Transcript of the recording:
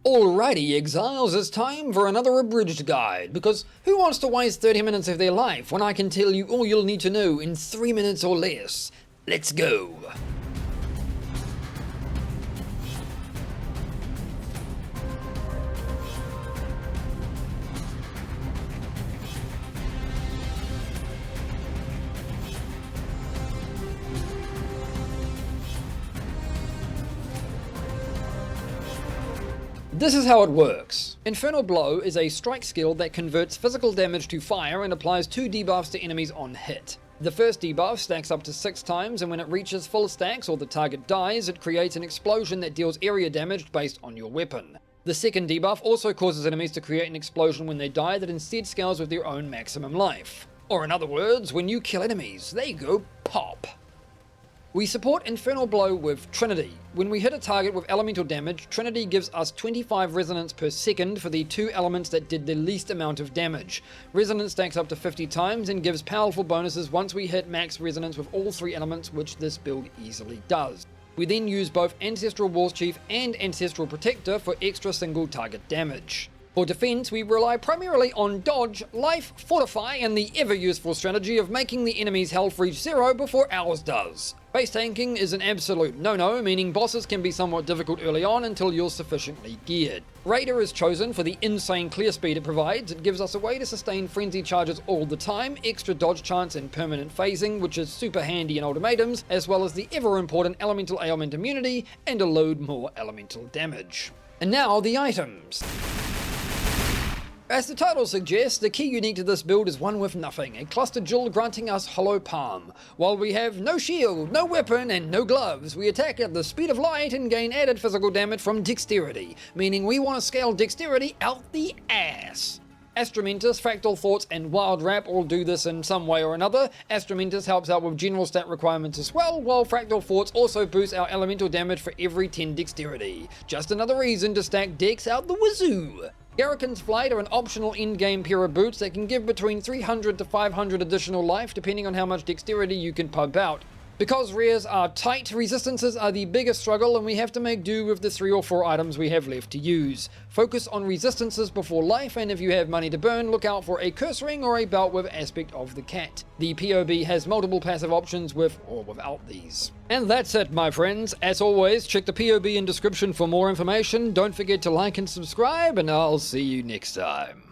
Alrighty, Exiles, it's time for another Abridged guide, because who wants to waste 30 minutes of their life when I can tell you all you'll need to know in 3 minutes or less? Let's go! This is how it works. Infernal Blow is a strike skill that converts physical damage to fire and applies 2 debuffs to enemies on hit. The first debuff stacks up to 6 times, and when it reaches full stacks or the target dies, it creates an explosion that deals area damage based on your weapon. The second debuff also causes enemies to create an explosion when they die that instead scales with their own maximum life. Or in other words, when you kill enemies, they go pop. We support Infernal Blow with Trinity. When we hit a target with elemental damage, Trinity gives us 25 resonance per second for the 2 elements that did the least amount of damage. Resonance stacks up to 50 times and gives powerful bonuses once we hit max resonance with all 3 elements, which this build easily does. We then use both Ancestral Warchief and Ancestral Protector for extra single target damage. For defense, we rely primarily on dodge, life, fortify, and the ever-useful strategy of making the enemy's health reach 0 before ours does. Base tanking is an absolute no-no, meaning bosses can be somewhat difficult early on until you're sufficiently geared. Raider is chosen for the insane clear speed it provides. It gives us a way to sustain frenzy charges all the time, extra dodge chance and permanent phasing, which is super handy in ultimatums, as well as the ever-important elemental ailment immunity and a load more elemental damage. And now the items. As the title suggests, the key unique to this build is one with nothing, a cluster jewel granting us hollow palm. While we have no shield, no weapon, and no gloves, we attack at the speed of light and gain added physical damage from dexterity, meaning we want to scale dexterity out the ass. Astramentus, Fractal Thoughts, and Wild Rap all do this in some way or another. Astramentus helps out with general stat requirements as well, while Fractal Thoughts also boosts our elemental damage for every 10 dexterity. Just another reason to stack dex out the wazoo. Garrican's Flight are an optional in-game pair of boots that can give between 300 to 500 additional life depending on how much dexterity you can pump out. Because rares are tight, resistances are the biggest struggle, and we have to make do with the 3 or 4 items we have left to use. Focus on resistances before life, and if you have money to burn, look out for a curse ring or a belt with Aspect of the Cat. The POB has multiple passive options with or without these. And that's it, my friends. As always, check the POB in description for more information. Don't forget to like and subscribe, and I'll see you next time.